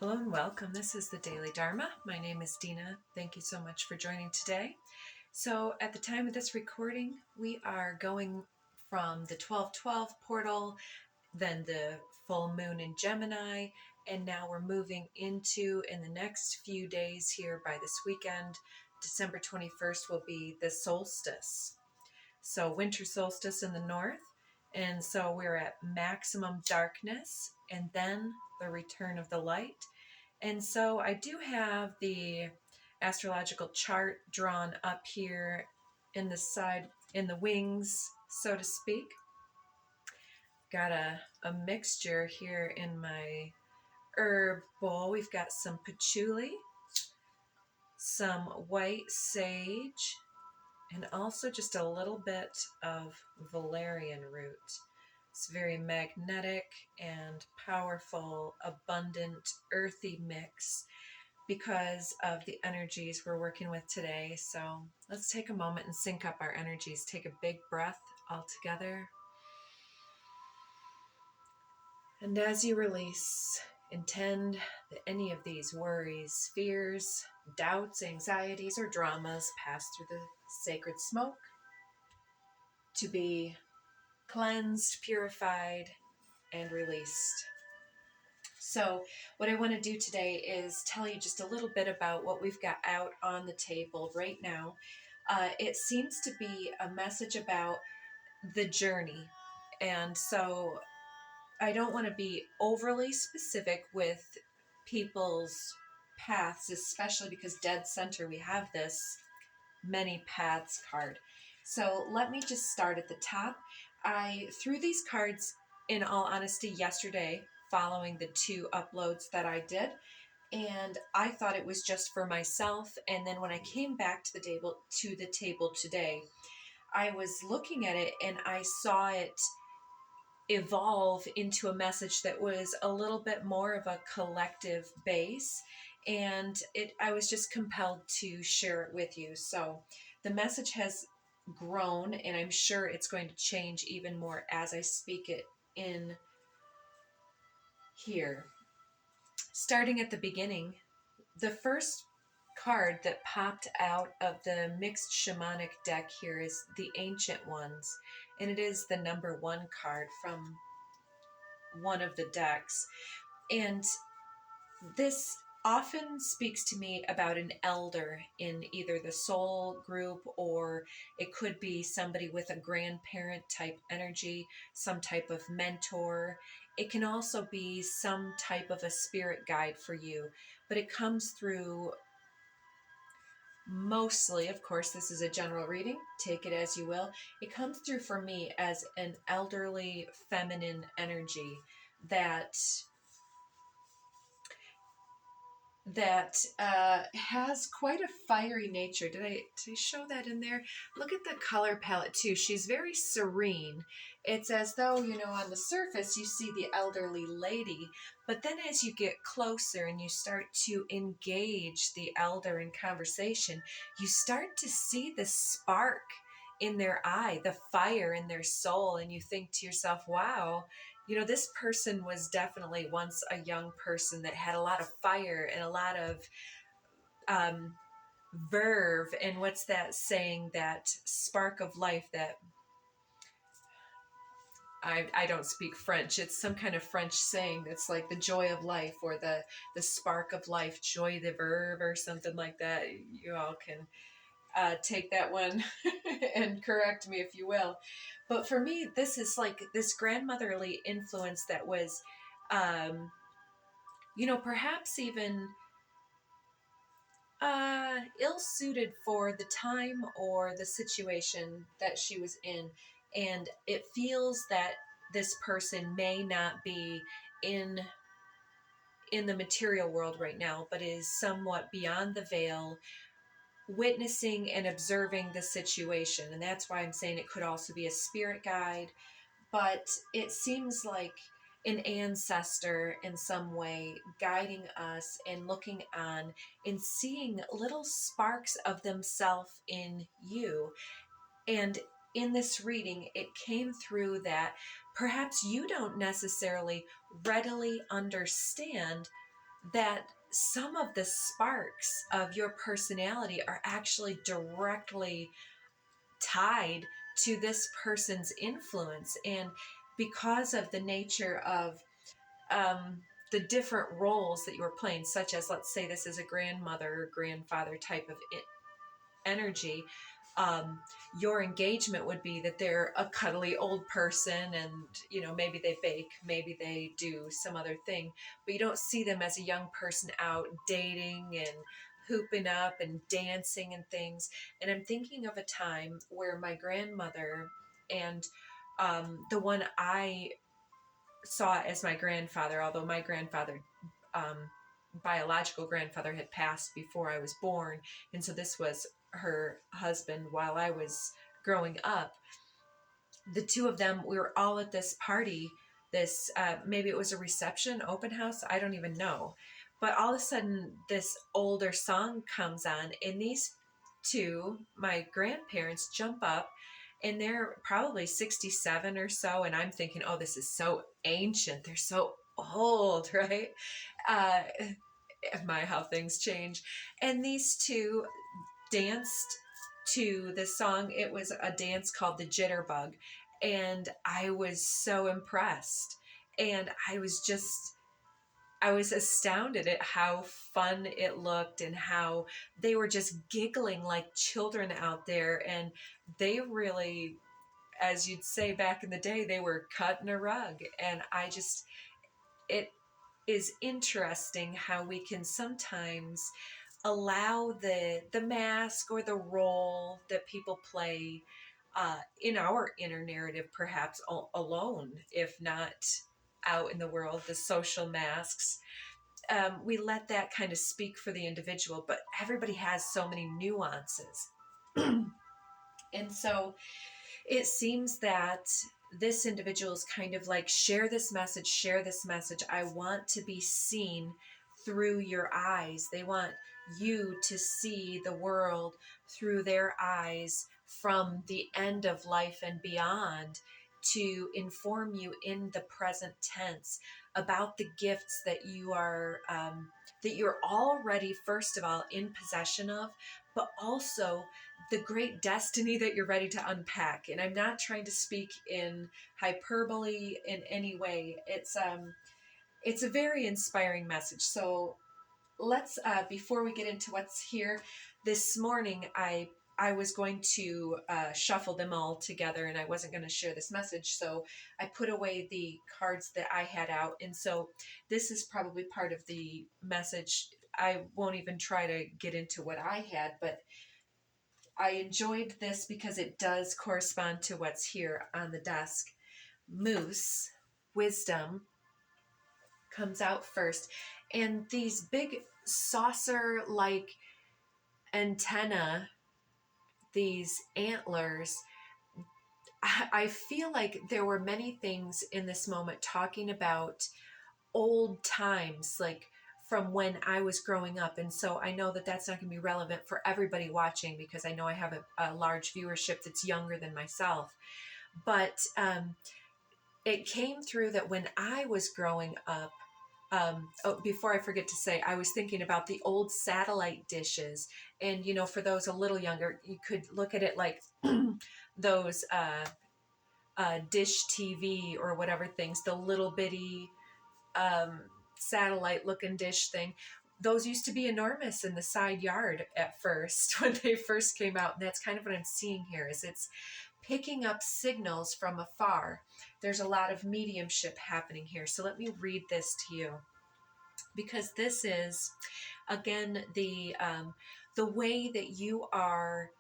Hello and welcome. This is the Daily Dharma. My name is Dina. Thank you so much for joining today. So at the time of this recording, we are going from the 1212 portal, then the full moon in Gemini, and now we're moving into, in the next few days here by this weekend, December 21st will be the solstice. So winter solstice in the north. And so we're at maximum darkness and then the return of the light. And so I do have the astrological chart drawn up here in the side, in the wings, so to speak. Got a mixture here in my herb bowl. We've got some patchouli, some white sage, and also just a little bit of valerian root. It's very magnetic and powerful, abundant, earthy mix because of the energies we're working with today. So let's take a moment and sync up our energies. Take a big breath all together. And as you release, intend that any of these worries, fears, doubts, anxieties, or dramas pass through the sacred smoke to be cleansed, purified, and released. So what I want to do today is tell you just a little bit about what we've got out on the table right now. It seems to be a message about the journey. And so I don't want to be overly specific with people's paths, especially because dead center we have this many paths card. So let me just start at the top. I threw these cards, in all honesty, yesterday following the 2 uploads that I did, and I thought it was just for myself. And then when I came back to the table today, I was looking at it and I saw it evolve into a message that was a little bit more of a collective base, and I was just compelled to share it with you. So the message has grown, and I'm sure it's going to change even more as I speak it in here. Starting at the beginning, the first card that popped out of the mixed shamanic deck here is the Ancient Ones, and it is the number 1 card from one of the decks. And this often speaks to me about an elder in either the soul group, or it could be somebody with a grandparent type energy, some type of mentor. It can also be some type of a spirit guide for you, but it comes through mostly, of course, this is a general reading, take it as you will. It comes through for me as an elderly feminine energy that has quite a fiery nature. Did I show that in there? Look at the color palette too. She's very serene. It's as though, on the surface you see the elderly lady, but then as you get closer and you start to engage the elder in conversation, you start to see the spark in their eye, the fire in their soul, and you think to yourself, wow, this person was definitely once a young person that had a lot of fire and a lot of verve. And what's that saying, that spark of life that I don't speak French. It's some kind of French saying that's like the joy of life, or the spark of life, joy de verve, or something like that. You all can take that one and correct me if you will. But for me, this is like this grandmotherly influence that was, perhaps even ill-suited for the time or the situation that she was in. And it feels that this person may not be in the material world right now, but is somewhat beyond the veil, witnessing and observing the situation. And that's why I'm saying it could also be a spirit guide, but it seems like an ancestor in some way guiding us and looking on and seeing little sparks of themselves in you. And in this reading, it came through that perhaps you don't necessarily readily understand that some of the sparks of your personality are actually directly tied to this person's influence. And because of the nature of the different roles that you were playing, such as, let's say, this is a grandmother or grandfather type of energy, um, your engagement would be that they're a cuddly old person, and maybe they bake, maybe they do some other thing, but you don't see them as a young person out dating and hooping up and dancing and things. And I'm thinking of a time where my grandmother and the one I saw as my grandfather, although my grandfather, um, biological grandfather, had passed before I was born, and so this was her husband while I was growing up. The two of them, we were all at this party, this maybe it was a reception, open house, I don't even know, but all of a sudden this older song comes on, and these two, my grandparents, jump up, and they're probably 67 or so, and I'm thinking, oh, this is so ancient, they're so old, right? uh my, how things change. And these two danced to this song. It was a dance called the Jitterbug, and I was so impressed. And I was astounded at how fun it looked and how they were just giggling like children out there. And they really, as you'd say back in the day, they were cutting a rug. And it is interesting how we can sometimes allow the mask or the role that people play in our inner narrative, perhaps alone, if not out in the world, the social masks. We let that kind of speak for the individual, but everybody has so many nuances. And so it seems that this individual is kind of like, share this message, share this message. I want to be seen through your eyes. They want you to see the world through their eyes from the end of life and beyond, to inform you in the present tense about the gifts that you are that you're already, first of all, in possession of, but also the great destiny that you're ready to unpack. And I'm not trying to speak in hyperbole in any way. It's a very inspiring message. So let's before we get into what's here this morning, I was going to shuffle them all together, and I wasn't going to share this message, so I put away the cards that I had out. And so this is probably part of the message. I won't even try to get into what I had, but I enjoyed this because it does correspond to what's here on the desk. Moose, wisdom, comes out first. And these big saucer-like antenna, these antlers, I feel like there were many things in this moment talking about old times, like from when I was growing up. And so I know that that's not going to be relevant for everybody watching, because I know I have a large viewership that's younger than myself. But it came through that when I was growing up, before I forget to say, I was thinking about the old satellite dishes. And, for those a little younger, you could look at it like those dish TV or whatever things, the little bitty satellite looking dish thing. Those used to be enormous in the side yard at first when they first came out. And that's kind of what I'm seeing here, is it's picking up signals from afar. There's a lot of mediumship happening here. So let me read this to you, because this is, again, the way that you are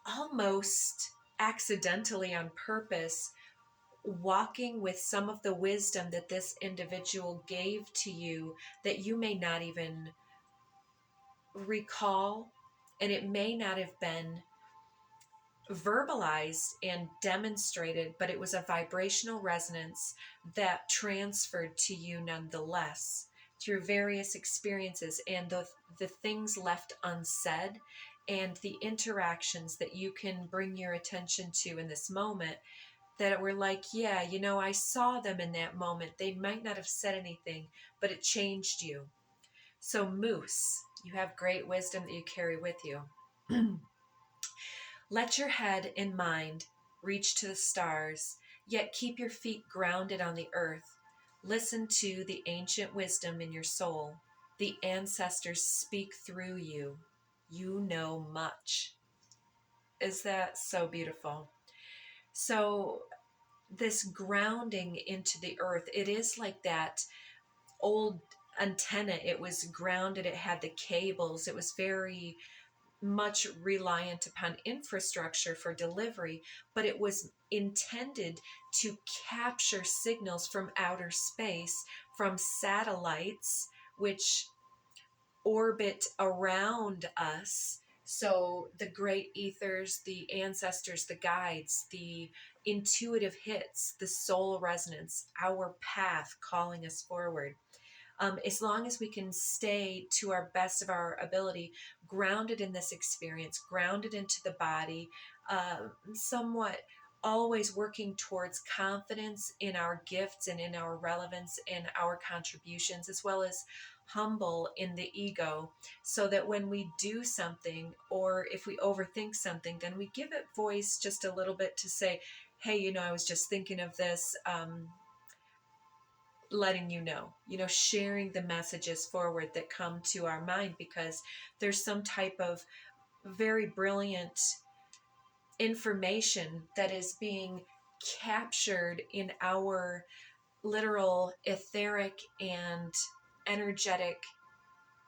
almost accidentally, on purpose, walking with some of the wisdom that this individual gave to you, that you may not even recall, and it may not have been verbalized and demonstrated, but it was a vibrational resonance that transferred to you nonetheless through various experiences, and the things left unsaid, and the interactions that you can bring your attention to in this moment, that were like, yeah, I saw them in that moment. They might not have said anything, but it changed you. So Moose, you have great wisdom that you carry with you. Let your head and mind reach to the stars, yet keep your feet grounded on the earth. Listen to the ancient wisdom in your soul. The ancestors speak through you. You know much. Is that so beautiful? So, this grounding into the earth, it is like that old antenna. It was grounded, it had the cables, it was very much reliant upon infrastructure for delivery, but it was intended to capture signals from outer space, from satellites, which orbit around us. So the great ethers, the ancestors, the guides, the intuitive hits, the soul resonance, our path calling us forward. As long as we can stay to our best of our ability, grounded in this experience, grounded into the body, somewhat always working towards confidence in our gifts and in our relevance and our contributions, as well as humble in the ego, so that when we do something or if we overthink something, then we give it voice just a little bit to say, hey, I was just thinking of this. Letting sharing the messages forward that come to our mind, because there's some type of very brilliant information that is being captured in our literal etheric and energetic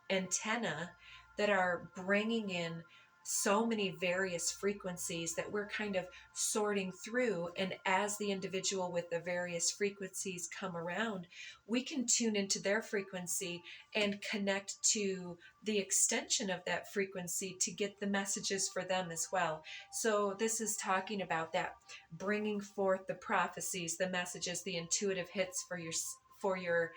antenna that are bringing in so many various frequencies that we're kind of sorting through. And as the individual with the various frequencies come around, we can tune into their frequency and connect to the extension of that frequency to get the messages for them as well. So this is talking about that, bringing forth the prophecies, the messages, the intuitive hits for your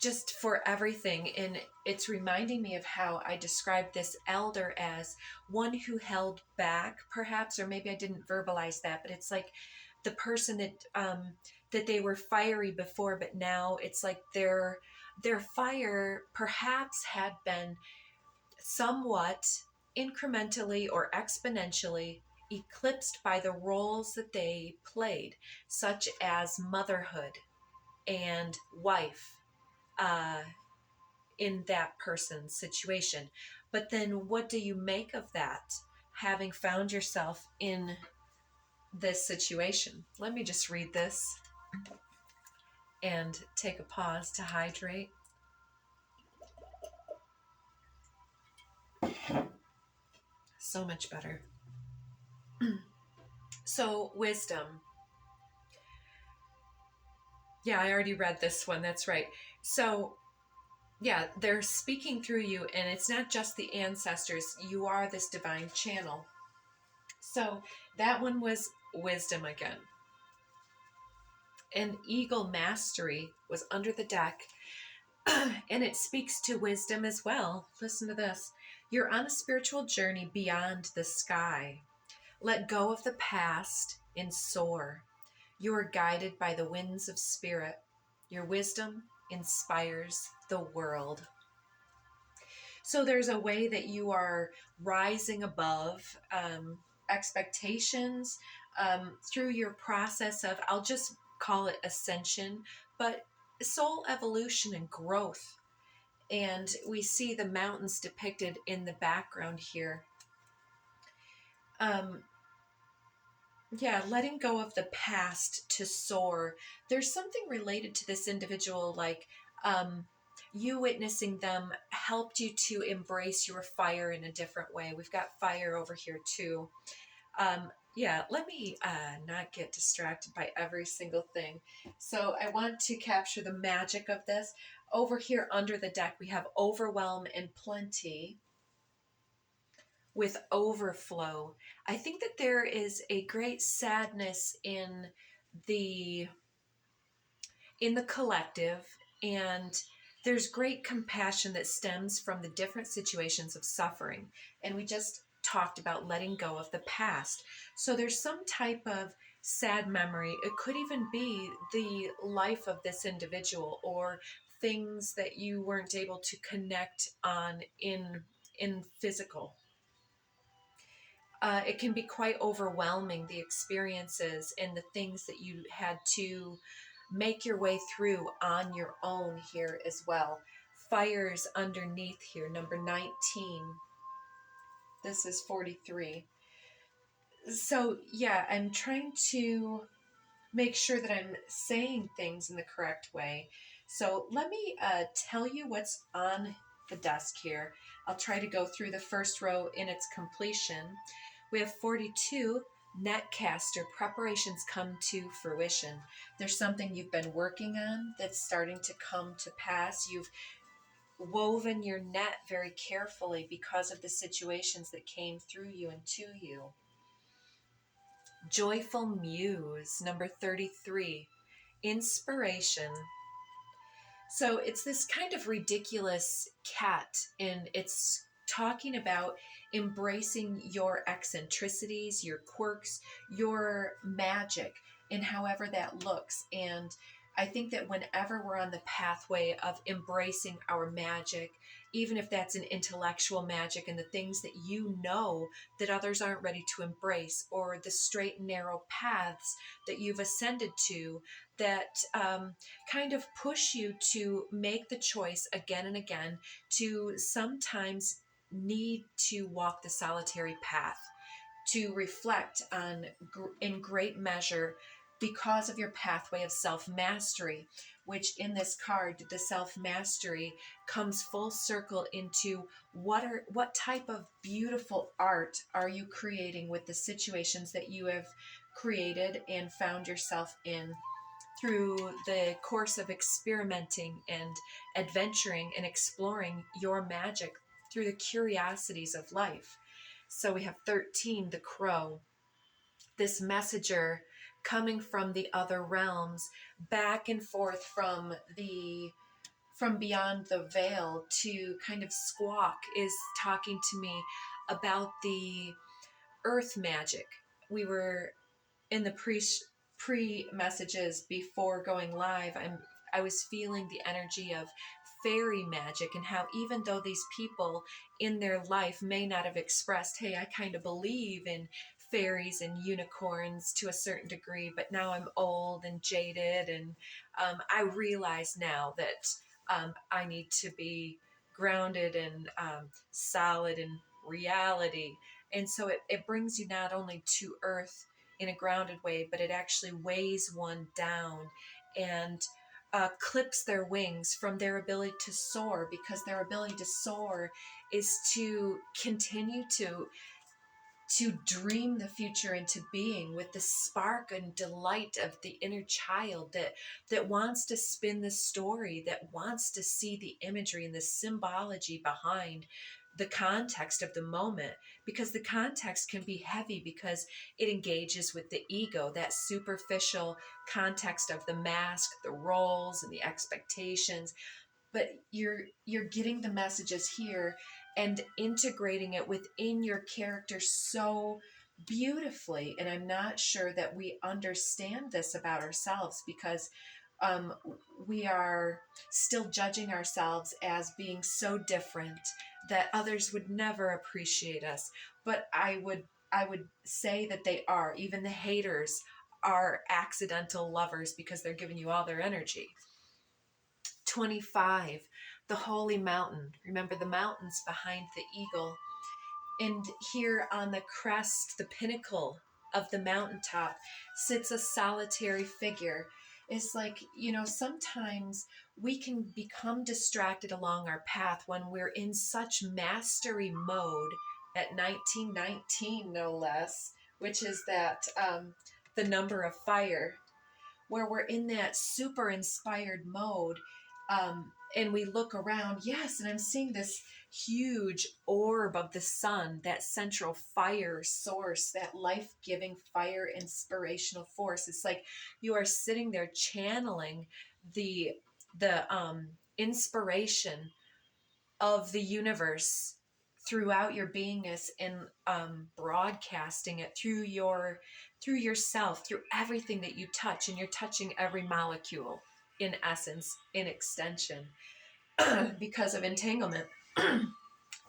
just for everything. And it's reminding me of how I described this elder as one who held back, perhaps, or maybe I didn't verbalize that, but it's like the person that they were fiery before, but now it's like their fire perhaps had been somewhat incrementally or exponentially eclipsed by the roles that they played, such as motherhood and wife, in that person's situation. But then what do you make of that, having found yourself in this situation? Let me just read this and take a pause to hydrate. So much better. So, wisdom. Yeah, I already read this one. That's right. So, yeah, they're speaking through you, and it's not just the ancestors. You are this divine channel. So, that one was wisdom again. And Eagle Mastery was under the deck, and it speaks to wisdom as well. Listen to this. You're on a spiritual journey beyond the sky. Let go of the past and soar. You are guided by the winds of spirit. Your wisdom inspires the world. So there's a way that you are rising above expectations through your process of, I'll just call it ascension, but soul evolution and growth. And we see the mountains depicted in the background here. Letting go of the past to soar. There's something related to this individual, like you witnessing them helped you to embrace your fire in a different way. We've got fire over here too. Let me not get distracted by every single thing. So I want to capture the magic of this. Over here under the deck, we have overwhelm and plenty with overflow. I think that there is a great sadness in the collective, and there's great compassion that stems from the different situations of suffering. And we just talked about letting go of the past. So there's some type of sad memory. It could even be the life of this individual, or things that you weren't able to connect on in physical. It can be quite overwhelming, the experiences and the things that you had to make your way through on your own here as well. Fires underneath here, number 19. This is 43. So, yeah, I'm trying to make sure that I'm saying things in the correct way. So, let me tell you what's on the desk here. I'll try to go through the first row in its completion. We have 42, Netcaster, preparations come to fruition. There's something you've been working on that's starting to come to pass. You've woven your net very carefully because of the situations that came through you and to you. Joyful Muse, number 33, inspiration. So it's this kind of ridiculous cat, and it's talking about embracing your eccentricities, your quirks, your magic, and however that looks. And I think that whenever we're on the pathway of embracing our magic, even if that's an intellectual magic and the things that you know that others aren't ready to embrace, or the straight and narrow paths that you've ascended to that kind of push you to make the choice again and again to sometimes need to walk the solitary path, to reflect on in great measure because of your pathway of self-mastery, which in this card, the self-mastery comes full circle into what type of beautiful art are you creating with the situations that you have created and found yourself in through the course of experimenting and adventuring and exploring your magic through the curiosities of life. So we have 13, the crow, this messenger coming from the other realms, back and forth from beyond the veil to kind of squawk, is talking to me about the earth magic. We were in the pre messages before going live. I was feeling the energy of fairy magic, and how even though these people in their life may not have expressed, hey, I kind of believe in fairies and unicorns to a certain degree, but now I'm old and jaded, and I realize now that I need to be grounded and solid in reality. And so it brings you not only to earth in a grounded way, but it actually weighs one down and clips their wings from their ability to soar, because their ability to soar is to continue to dream the future into being with the spark and delight of the inner child that wants to spin the story, that wants to see the imagery and the symbology behind the context of the moment, because the context can be heavy because it engages with the ego, that superficial context of the mask, the roles and the expectations. But you're getting the messages here and integrating it within your character so beautifully. And I'm not sure that we understand this about ourselves, because we are still judging ourselves as being so different that others would never appreciate us. But I would say that they are. Even the haters are accidental lovers because they're giving you all their energy. 25, the holy mountain. Remember the mountains behind the eagle. And here on the crest, the pinnacle of the mountaintop, sits a solitary figure. It's like, sometimes we can become distracted along our path when we're in such mastery mode at 1919, no less, which is that the number of fire, where we're in that super inspired mode. And we look around, yes, and I'm seeing this huge orb of the sun, that central fire source, that life-giving fire inspirational force. It's like you are sitting there channeling the inspiration of the universe throughout your beingness, and broadcasting it through yourself, through everything that you touch, and you're touching every molecule. in essence, in extension, because of entanglement.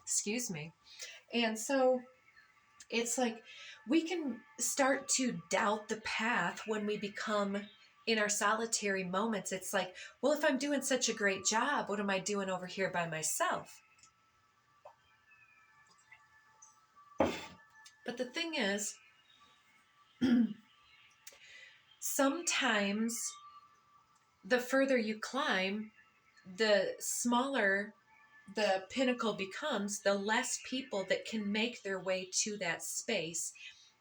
Excuse me. And so it's like we can start to doubt the path when we become in our solitary moments. It's like, well, if I'm doing such a great job, what am I doing over here by myself? But the thing is, sometimes the further you climb, the smaller the pinnacle becomes, the less people that can make their way to that space.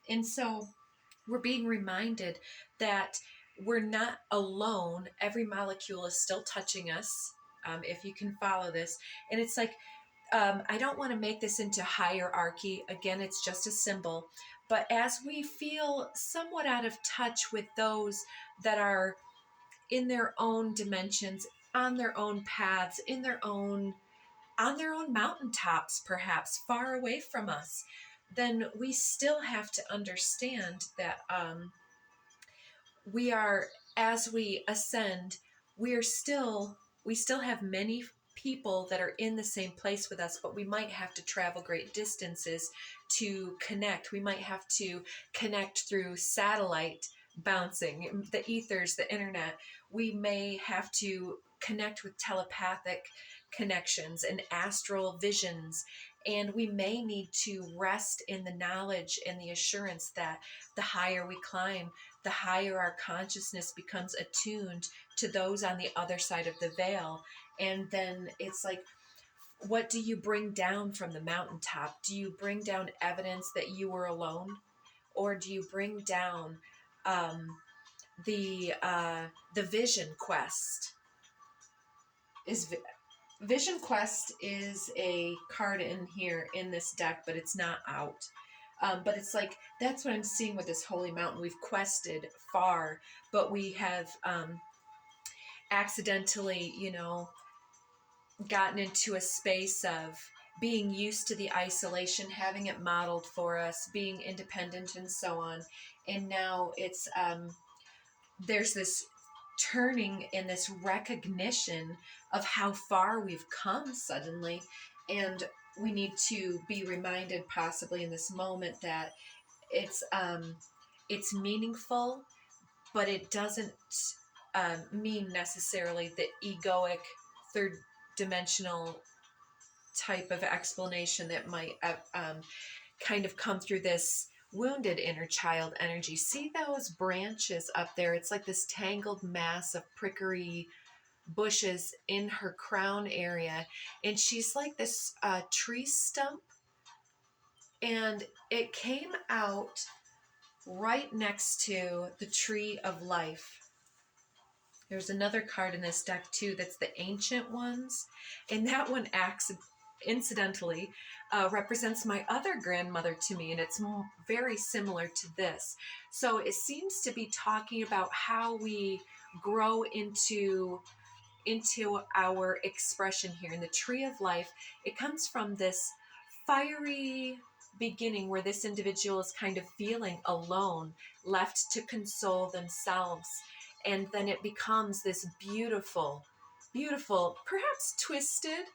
And so we're being reminded that we're not alone. Every molecule is still touching us, if you can follow this. And it's like, I don't want to make this into hierarchy. Again, it's just a symbol. But as we feel somewhat out of touch with those that are in their own dimensions, on their own paths, in their own on their own mountaintops, perhaps far away from us, then we still have to understand that we are, as we ascend, we still have many people that are in the same place with us, but we might have to travel great distances to connect. We might have to connect through satellite bouncing, the ethers, the internet. We may have to connect with telepathic connections and astral visions. And we may need to rest in the knowledge and the assurance that the higher we climb, the higher our consciousness becomes attuned to those on the other side of the veil. And then it's like, what do you bring down from the mountaintop? Do you bring down evidence that you were alone? Or do you bring down the vision quest? Vision Quest is a card in here in this deck, but it's not out. But it's like, that's what I'm seeing with this Holy Mountain. We've quested far, but we have accidentally, gotten into a space of being used to the isolation, having it modeled for us, being independent and so on. And now it's, there's this turning and this recognition of how far we've come suddenly. And we need to be reminded, possibly in this moment, that it's meaningful, but it doesn't mean necessarily the egoic third dimensional type of explanation that might kind of come through this wounded inner child energy. See those branches up there? It's like this tangled mass of prickly bushes in her crown area, and she's like this tree stump, and it came out right next to the tree of life. There's another card in this deck too that's the ancient ones, and that one incidentally represents my other grandmother to me, and it's very similar to this. So it seems to be talking about how we grow into our expression here. In the tree of life, it comes from this fiery beginning where this individual is kind of feeling alone, left to console themselves. And then it becomes this beautiful, perhaps twisted,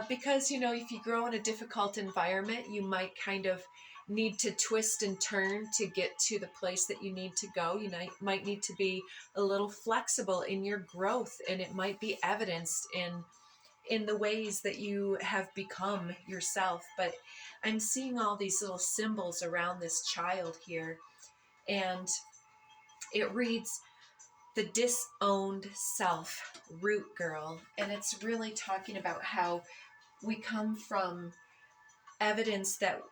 because, if you grow in a difficult environment, you might kind of need to twist and turn to get to the place that you need to go. You might need to be a little flexible in your growth, and it might be evidenced in the ways that you have become yourself. But I'm seeing all these little symbols around this child here, and it reads, the disowned self, root girl. And it's really talking about how we come from evidence that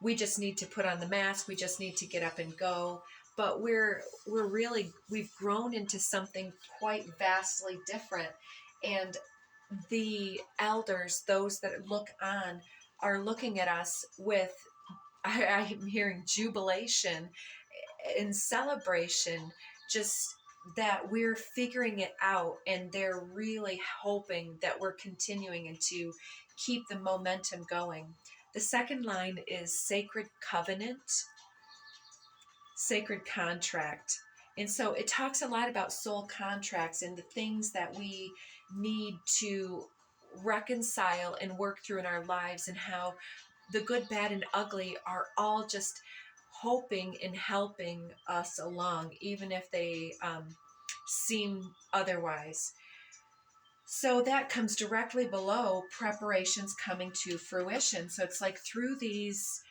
we just need to put on the mask, we just need to get up and go. But we've grown into something quite vastly different. And the elders, those that look on, are looking at us with, I'm hearing jubilation and celebration, just that we're figuring it out, and they're really hoping that we're continuing and to keep the momentum going. The second line is sacred covenant, sacred contract. And so it talks a lot about soul contracts and the things that we need to reconcile and work through in our lives, and how the good, bad, and ugly are all just hoping and helping us along, even if they seem otherwise. So that comes directly below preparations coming to fruition. So it's like through these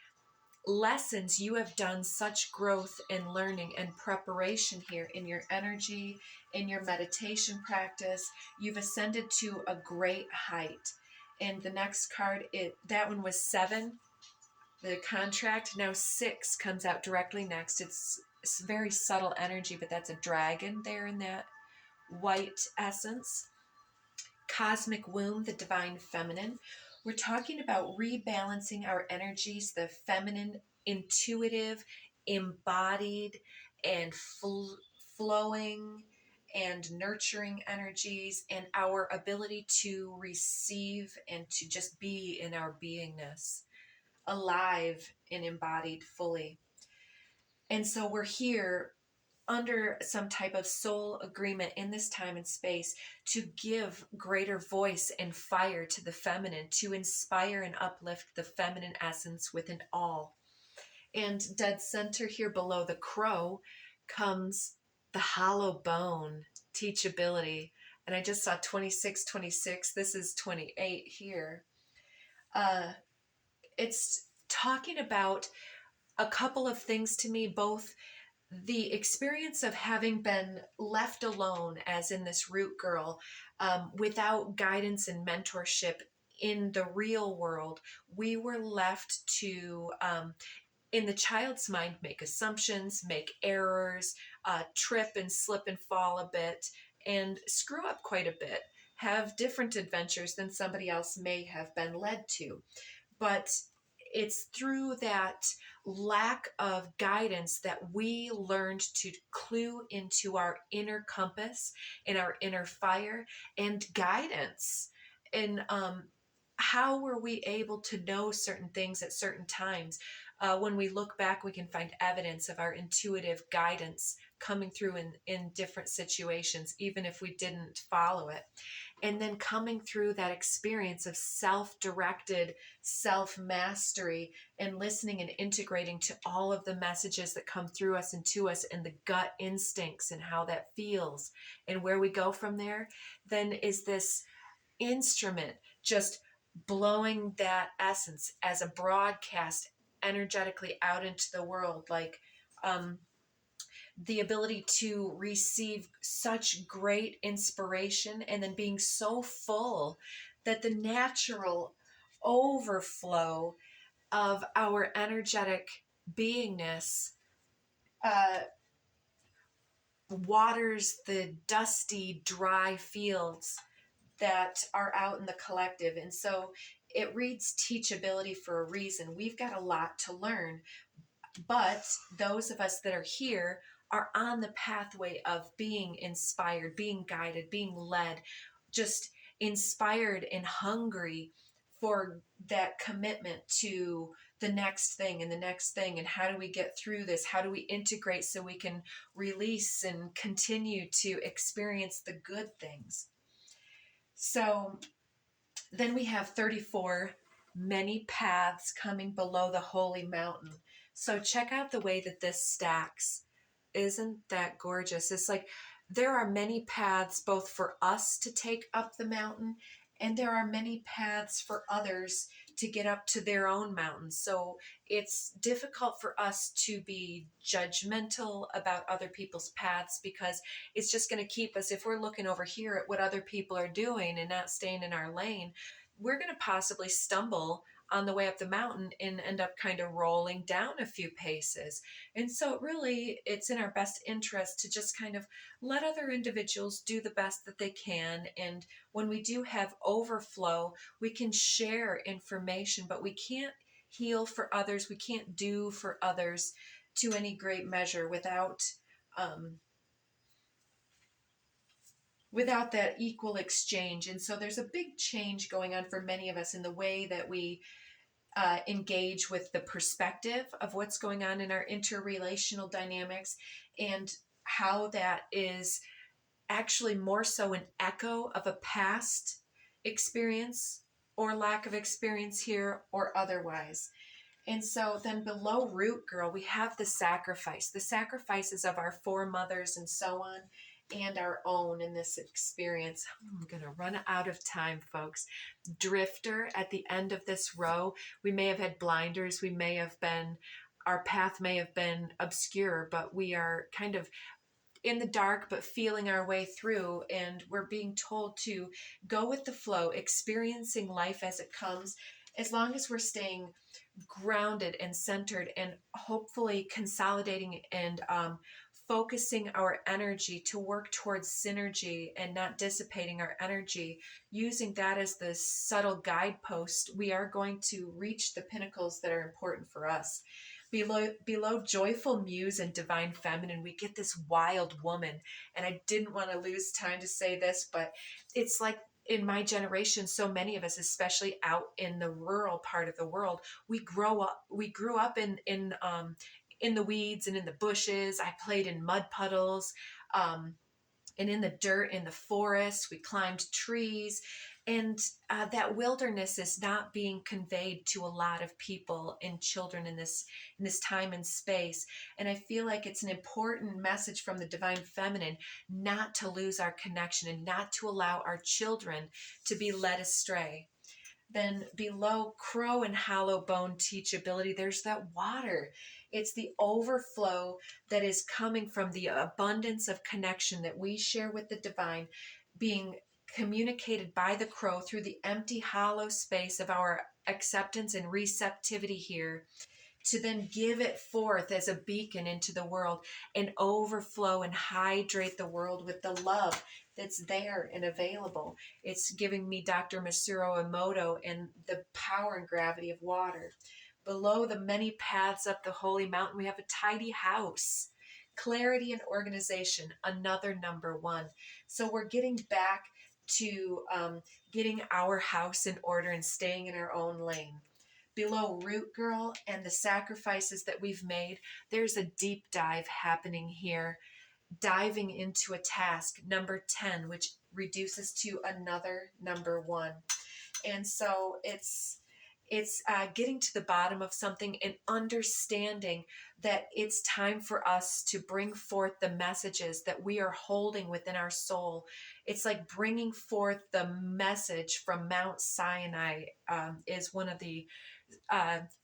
lessons, you have done such growth and learning and preparation here in your energy, in your meditation practice. You've ascended to a great height. And the next card, that one was 7, the contract. Now 6 comes out directly next. It's very subtle energy, but that's a dragon there in that white essence. Cosmic womb, the divine feminine. We're talking about rebalancing our energies, the feminine, intuitive, embodied, and flowing and nurturing energies, and our ability to receive and to just be in our beingness, alive and embodied fully. And so we're here under some type of soul agreement in this time and space to give greater voice and fire to the feminine, to inspire and uplift the feminine essence within all. And dead center here below the crow comes the hollow bone, teachability. And I just saw 26. This is 28 here. It's talking about a couple of things to me, both the experience of having been left alone, as in this root girl, without guidance and mentorship in the real world. We were left to, in the child's mind, make assumptions, make errors, trip and slip and fall a bit, and screw up quite a bit, have different adventures than somebody else may have been led to. But it's through that lack of guidance that we learned to clue into our inner compass and our inner fire and guidance. And how were we able to know certain things at certain times? When we look back, we can find evidence of our intuitive guidance coming through in different situations, even if we didn't follow it. And then coming through that experience of self-directed self-mastery and listening and integrating to all of the messages that come through us and to us, and the gut instincts and how that feels and where we go from there, then is this instrument just blowing that essence as a broadcast energetically out into the world, like the ability to receive such great inspiration, and then being so full that the natural overflow of our energetic beingness waters the dusty, dry fields that are out in the collective. And so it reads teachability for a reason. We've got a lot to learn, but those of us that are here are on the pathway of being inspired, being guided, being led, just inspired and hungry for that commitment to the next thing and the next thing. And how do we get through this? How do we integrate so we can release and continue to experience the good things? So then we have 34, many paths coming below the holy mountain. So check out the way that this stacks. Isn't that gorgeous? It's like there are many paths both for us to take up the mountain, and there are many paths for others to get up to their own mountains. So it's difficult for us to be judgmental about other people's paths, because it's just going to keep us, if we're looking over here at what other people are doing and not staying in our lane, we're going to possibly stumble on the way up the mountain and end up kind of rolling down a few paces. And so it's in our best interest to just kind of let other individuals do the best that they can. And when we do have overflow, we can share information, but we can't heal for others. We can't do for others to any great measure without that equal exchange. And so there's a big change going on for many of us in the way that we engage with the perspective of what's going on in our interrelational dynamics, and how that is actually more so an echo of a past experience or lack of experience here or otherwise. And so then below root girl, we have the sacrifices of our foremothers and so on, and our own in this experience. I'm going to run out of time, folks. Drifter at the end of this row, we may have had blinders, our path may have been obscure, but we are kind of in the dark but feeling our way through, and we're being told to go with the flow, experiencing life as it comes, as long as we're staying grounded and centered and hopefully consolidating and focusing our energy to work towards synergy and not dissipating our energy, using that as the subtle guidepost, we are going to reach the pinnacles that are important for us. Below joyful muse and divine feminine, we get this wild woman. And I didn't want to lose time to say this, but it's like in my generation, so many of us, especially out in the rural part of the world, we grew up in the weeds and in the bushes. I played in mud puddles, and in the dirt, in the forest. We climbed trees, and that wilderness is not being conveyed to a lot of people and children in this time and space. And I feel like it's an important message from the divine feminine not to lose our connection and not to allow our children to be led astray. Then below crow and hollow bone teachability, there's that water. It's the overflow that is coming from the abundance of connection that we share with the divine, being communicated by the crow through the empty, hollow space of our acceptance and receptivity here, to then give it forth as a beacon into the world and overflow and hydrate the world with the love that's there and available. It's giving me Dr. Masaru Emoto and the power and gravity of water. Below the many paths up the holy mountain, we have a tidy house. Clarity and organization, another number one. So we're getting back to getting our house in order and staying in our own lane. Below root girl and the sacrifices that we've made, there's a deep dive happening here, diving into a task, number 10, which reduces to another number 1. And so it's getting to the bottom of something and understanding that it's time for us to bring forth the messages that we are holding within our soul. It's like bringing forth the message from Mount Sinai, is one of the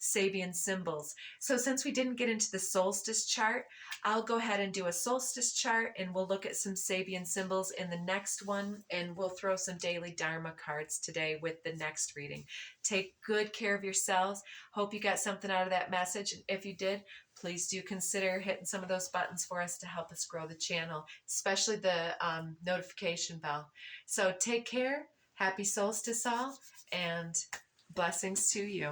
Sabian symbols. So since we didn't get into the solstice chart, I'll go ahead and do a solstice chart, and we'll look at some Sabian symbols in the next one, and we'll throw some daily Dharma cards today with the next reading. Take good care of yourselves. Hope you got something out of that message. And if you did, please do consider hitting some of those buttons for us to help us grow the channel, especially the notification bell. So take care. Happy solstice all, and blessings to you.